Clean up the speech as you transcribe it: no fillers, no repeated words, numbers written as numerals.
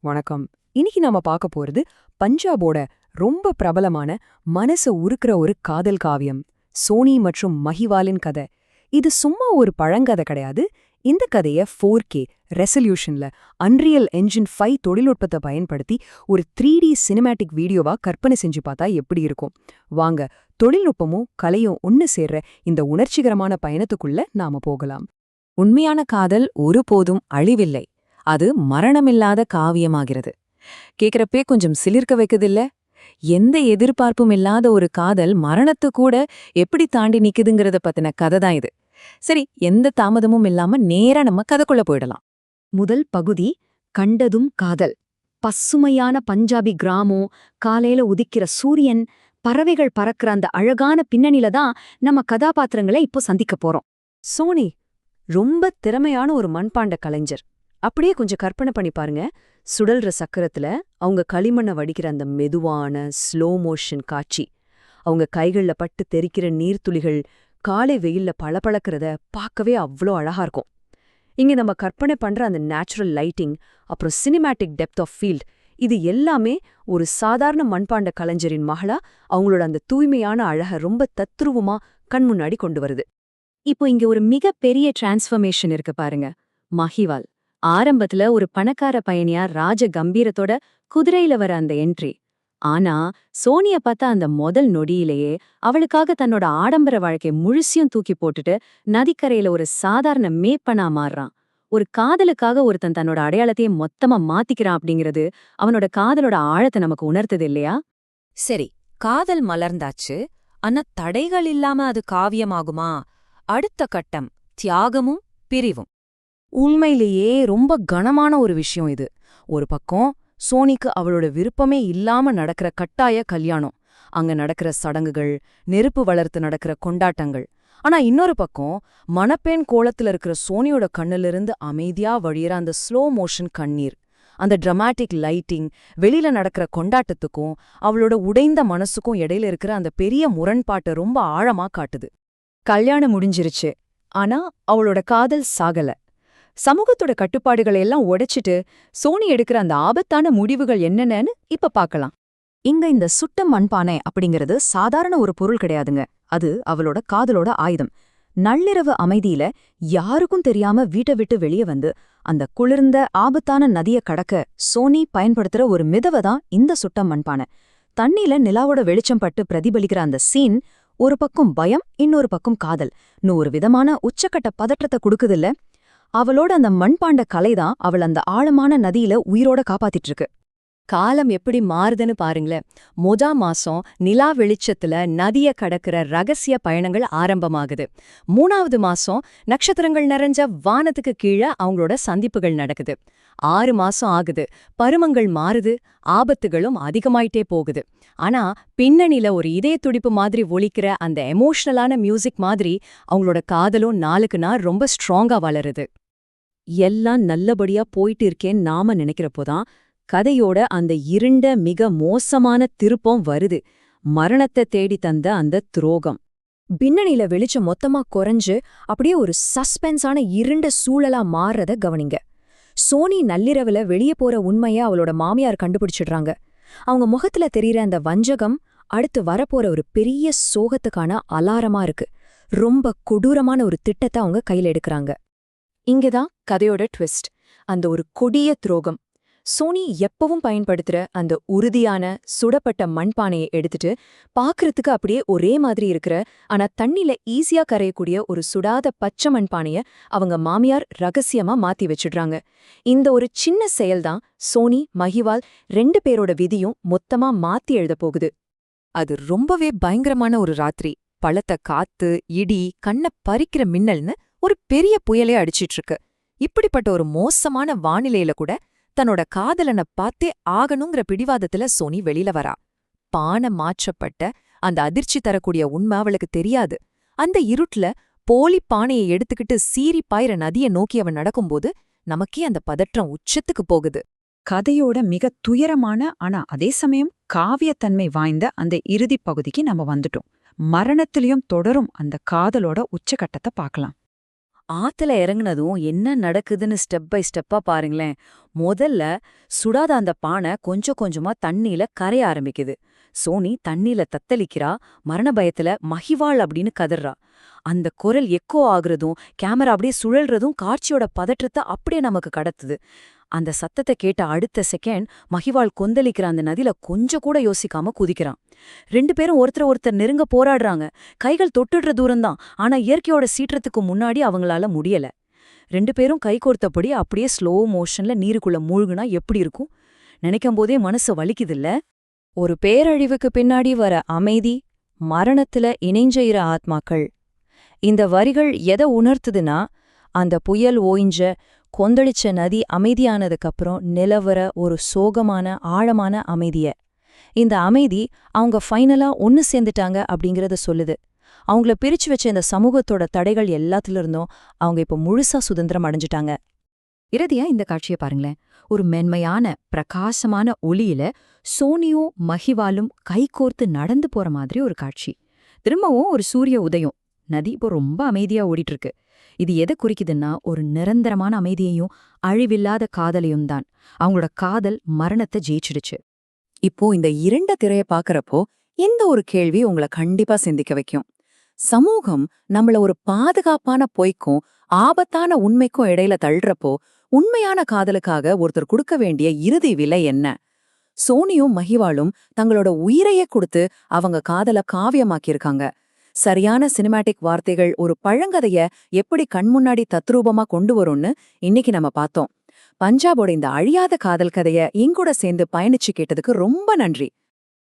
வணக்கம். இன்னைக்கு நாம பார்க்க போறது பஞ்சாபோட ரொம்ப பிரபலமான மனச உருக்குற ஒரு காதல் காவியம், சோனி மற்றும் மஹிவாலின் கதை. இது சும்மா ஒரு பழங்கதை கிடையாது. இந்த கதைய 4K ரெசல்யூஷன்ல அன்ரியல் என்ஜின் 5 தொழில்நுட்பத்தை பயன்படுத்தி ஒரு 3D சினிமேட்டிக் வீடியோவா கற்பனை செஞ்சு பார்த்தா எப்படி இருக்கும்? வாங்க, தொழில்நுட்பமும் கலையும் ஒன்னு சேர்ற இந்த உணர்ச்சிகரமான பயணத்துக்குள்ள நாம போகலாம். உண்மையான காதல் ஒருபோதும் அழிவில்லை, அது மரணமில்லாத காவியமாகிறது. கேக்குறப்பே கொஞ்சம் சிலிர்க்க வைக்குதில்ல? எந்த எதிர்பார்ப்பும் இல்லாத ஒரு காதல் மரணத்து கூட எப்படி தாண்டி நிக்குதுங்கிறத பத்தின கதை தான் இது. சரி, எந்த தாமதமும் இல்லாம நேரா நம்ம கதைக்குள்ள போயிடலாம். முதல் பகுதி கண்டதும் காதல். பசுமையான பஞ்சாபி கிராமம், காலையில உதிக்கிற சூரியன், பறவைகள் பறக்கிற அந்த அழகான பின்னணியில தான் நம்ம கதாபாத்திரங்களை இப்போ சந்திக்க போறோம். சோனி ரொம்ப திறமையான ஒரு மண்பாண்ட கலைஞர். அப்படியே கொஞ்சம் கற்பனை பண்ணி பாருங்க. சுடல்ற சக்கரத்துல அவங்க களிமண்ணை வடிக்கிற அந்த மெதுவான ஸ்லோ மோஷன் காட்சி, அவங்க கைகள்ல பட்டு தெறிக்கிற நீர்த்துளிகள் காலை வெயில்ல பளபளக்கிறத பார்க்கவே அவ்வளோ அழகா இருக்கும். இங்க நம்ம கற்பனை பண்ற அந்த நேச்சுரல் லைட்டிங், அப்புறம் சினிமேட்டிக் டெப்த் ஆஃப் ஃபீல்ட், இது எல்லாமே ஒரு சாதாரண மண்பாண்ட கலைஞரின் மகளா அவங்களோட அந்த தூய்மையான அழக ரொம்ப தத்ரூவமா கண் முன்னாடி கொண்டு வருது. இப்போ இங்க ஒரு மிகப்பெரிய டிரான்ஸ்ஃபர்மேஷன் இருக்கு பாருங்க. மஹிவால் ஆரம்பத்துல ஒரு பணக்கார பயணியா ராஜ கம்பீரத்தோட குதிரையில வர அந்த என்ட்ரி. ஆனா சோனிய பார்த்தா அந்த முதல் நொடியிலேயே அவளுக்காக தன்னோட ஆடம்பர வாழ்க்கை முழுசியும் தூக்கி போட்டுட்டு நதிக்கரையில ஒரு சாதாரண மேப்பனா மாறுறான். ஒரு காதலுக்காக ஒருத்தன் தன்னோட அடையாளத்தையே மொத்தமா மாத்திக்கிறான் அப்படிங்கிறது அவனோட காதலோட ஆழத்தை நமக்கு உணர்த்தது இல்லையா? சரி, காதல் மலர்ந்தாச்சு. ஆனா தடைகள் இல்லாம அது காவியமாகுமா? அடுத்த கட்டம் தியாகமும் பிரிவும். உண்மையிலேயே ரொம்ப கனமான ஒரு விஷயம் இது. ஒரு பக்கம் சோனிக்கு அவளோட விருப்பமே இல்லாம நடக்கிற கட்டாய கல்யாணம், அங்க நடக்கிற சடங்குகள், நெருப்பு வளர்த்து நடக்கிற கொண்டாட்டங்கள். ஆனா இன்னொரு பக்கம் மணப்பெண் கோலத்துல இருக்கிற சோனியோட கண்ணிலிருந்து அமைதியா வழியிற அந்த ஸ்லோ மோஷன் கண்ணீர், அந்த டிராமாட்டிக் லைட்டிங், வெளியில நடக்கிற கொண்டாட்டத்துக்கும் அவளோட உடைந்த மனசுக்கும் இடையில இருக்கிற அந்த பெரிய முரண்பாட்டை ரொம்ப ஆழமா காட்டுது. கல்யாணம் முடிஞ்சிருச்சு, ஆனா அவளோட காதல் சாகல. சமூகத்தோட கட்டுப்பாடுகளை எல்லாம் உடைச்சிட்டு சோனி எடுக்கிற அந்த ஆபத்தான முடிவுகள் என்னென்னு இப்ப பார்க்கலாம். இங்க இந்த சுட்ட மண்பானை அப்படிங்கிறது சாதாரண ஒரு பொருள் கிடையாதுங்க. அது அவளோட காதலோட ஆயுதம். நள்ளிரவு அமைதியில யாருக்கும் தெரியாம வீட்டை விட்டு வெளியே வந்து அந்த குளிர்ந்த ஆபத்தான நதிய கடக்க சோனி பயன்படுத்துற ஒரு மிதவை தான் இந்த சுட்ட மண்பானை. தண்ணியில நிலாவோட வெளிச்சம் பட்டு பிரதிபலிக்கிற அந்த சீன் ஒரு பக்கம் பயம், இன்னொரு பக்கம் காதல், ஒரு விதமான உச்சக்கட்ட பதற்றத்தை கொடுக்குதில்ல. அவளோட அந்த மண்பாண்ட கலைதான் அவள் அந்த ஆழமான நதியில உயிரோட காப்பாத்திட்டு இருக்கு. காலம் எப்படி மாறுதுன்னு பாருங்களேன். மாசம் நிலா வெளிச்சத்துல நதிய கடக்கிற ரகசிய பயணங்கள் ஆரம்பமாகுது. 3வது மாசம் நட்சத்திரங்கள் நிறைஞ்ச வானத்துக்கு கீழே அவங்களோட சந்திப்புகள் நடக்குது. 6 மாசம் ஆகுது, பருவங்கள் மாறுது, ஆபத்துகளும் அதிகமாயிட்டே போகுது. ஆனா பின்னணியில ஒரு இதய துடிப்பு மாதிரி ஒலிக்கிற அந்த எமோஷனலான மியூசிக் மாதிரி அவங்களோட காதலும் நாளுக்கு நாள் ரொம்ப ஸ்ட்ராங்கா வளருது. எல்லாம் நல்லபடியா போயிட்டு இருக்கேன்னு நாம நினைக்கிறப்போதான் கதையோட அந்த இருண்ட மிக மோசமான திருப்பம் வருது. மரணத்தை தேடி தந்த அந்த துரோகம். பின்னணியில வெளிச்சம் மொத்தமா குறைஞ்சு அப்படியே ஒரு சஸ்பென்ஸான இருண்ட சூழலா மாறுறத கவனிங்க. சோனி நள்ளிரவுல வெளியே போற உண்மைய அவளோட மாமியார் கண்டுபிடிச்சிடுறாங்க. அவங்க முகத்துல தெரியிற அந்த வஞ்சகம் அடுத்து வரப்போற ஒரு பெரிய சோகத்துக்கான அலாரமா இருக்கு. ரொம்ப கொடூரமான ஒரு திட்டத்தை அவங்க கையில எடுக்கறாங்க. இங்கதான் கதையோட ட்விஸ்ட். அந்த ஒரு கொடிய துரோகம். சோனி எப்பவும் பயன்படுத்துற அந்த உறுதியான சுடப்பட்ட மண்பானையை எடுத்துட்டு பாக்குறதுக்கு அப்படியே ஒரே மாதிரி இருக்கிற ஆனா தண்ணில ஈஸியா கரையக்கூடிய ஒரு சுடாத பச்சை மண்பானைய அவங்க மாமியார் ரகசியமா மாத்தி வச்சிடுறாங்க. இந்த ஒரு சின்ன செயல்தான் சோனி, மஹிவால் 2 பேரோட விதியும் மொத்தமா மாத்தி எழுத போகுது. அது ரொம்பவே பயங்கரமான ஒரு ராத்திரி. பலத்த காத்து, இடி, கண்ண பறிக்கிற மின்னல்னு ஒரு பெரிய புயலே அடிச்சிட்டு இருக்கு. இப்படிப்பட்ட ஒரு மோசமான வானிலையில கூட தன்னோட காதலனை பார்த்தே ஆகணுங்கிற பிடிவாதத்துல சோனி வெளியில வரா. பானை மாற்றப்பட்ட அந்த அதிர்ச்சி தரக்கூடிய உண்மை அவளுக்கு தெரியாது. அந்த இருட்ல போலி பானையை எடுத்துக்கிட்டு சீறி பாயிர நதியை நோக்கி அவன் நடக்கும்போது நமக்கே அந்த பதற்றம் உச்சத்துக்கு போகுது. கதையோட மிக துயரமான ஆனா அதே சமயம் காவியத்தன்மை வாய்ந்த அந்த இறுதிப் பகுதிக்கு நம்ம வந்துட்டோம். மரணத்திலையும் தொடரும் அந்த காதலோட உச்சகட்டத்தை பார்க்கலாம். ஆத்துல இறங்குனதும் என்ன நடக்குதுன்னு ஸ்டெப் பை ஸ்டெப்பா பாருங்களேன். முதல்ல சுடாத அந்த பானை கொஞ்சம் கொஞ்சமா தண்ணியில கரைய ஆரம்பிக்குது. சோனி தண்ணியில தத்தளிக்கிறா, மரண பயத்துல மஹிவாள் அப்படின்னு கதறா. அந்த குரல் எக்கோ ஆகுறதும் கேமரா அப்படியே சுழல்றதும் காட்சியோட பதற்றத்தை அப்படியே நமக்கு கடத்துது. அந்த சத்தத்தை கேட்ட அடுத்த செகண்ட் மஹிவாள் கொந்தளிக்கிற அந்த நதியில கொஞ்சம் கூட யோசிக்காம குதிக்கிறான். 2 பேரும் ஒருத்தர் நெருங்க போராடுறாங்க. கைகள் தொட்டுடுற தூரம்தான், ஆனா இயற்கையோட சீற்றத்துக்கு முன்னாடி அவங்களால முடியல. 2 பேரும் கைகோர்த்தபடி அப்படியே ஸ்லோ மோஷன்ல நீருக்குள்ள மூழ்குனா எப்படி இருக்கும்? நினைக்கும் போதே மனசு வலிக்குதில்ல? ஒரு பேரழிவுக்கு பின்னாடி வர அமைதி, மரணத்துல இணைஞ்ச ஆத்மாக்கள். இந்த வரிகள் எதை உணர்த்துதுன்னா, அந்த புயல் ஓய்ஞ்ச கொந்தளிச்ச நதி அமைதியானதுக்கப்புறம் நிலவர ஒரு சோகமான ஆழமான அமைதிய. இந்த அமைதி அவங்க ஃபைனலா ஒன்னு சேர்ந்துட்டாங்க அப்படிங்கறத சொல்லுது. அவங்கள பிரிச்சு வச்ச இந்த சமூகத்தோட தடைகள் எல்லாத்திலிருந்தும் அவங்க இப்ப முழுசா சுதந்திரம் அடைஞ்சிட்டாங்க. இறுதியா இந்த காட்சியை பாருங்களேன். ஒரு மென்மையான பிரகாசமான ஒளியில சோனியும் மஹிவாலும் கைகோர்த்து நடந்து போற மாதிரி ஒரு காட்சி. திரும்பவும் ஒரு சூரிய உதயம். நதி இப்போ ரொம்ப அமைதியா ஓடிட்டு இருக்கு. இது எதை குறிக்குதுன்னா, ஒரு நிரந்தரமான அமைதியையும் அழிவில்லாத காதலையும் தான். அவங்களோட காதல் மரணத்தை ஜெயிச்சிடுச்சு. இப்போ இந்த இருண்ட திரைய பாக்கறப்போ எந்த ஒரு கேள்வி உங்களை கண்டிப்பா சிந்திக்க வைக்கும். சமூகம் நம்மள ஒரு பாதுகாப்பான பொய்க்கும் ஆபத்தான உண்மைக்கும் இடையில தள்ளுறப்போ உண்மையான காதலுக்காக ஒருத்தர் கொடுக்க வேண்டிய இறுதி விலை என்ன? சோனியும் மஹிவாளும் தங்களோட உயிரையே கொடுத்து அவங்க காதல காவியமாக்கியிருக்காங்க. சரியான சினிமேட்டிக் வார்த்தைகள் ஒரு பழங்கதைய எப்படி கண்முன்னாடி தத்ரூபமா கொண்டு வரும்னு இன்னைக்கு நம்ம பார்த்தோம். பஞ்சாபோட இந்த அழியாத காதல் கதைய எங்கூட சேர்ந்து பயணிச்சு கேட்டதுக்கு ரொம்ப நன்றி.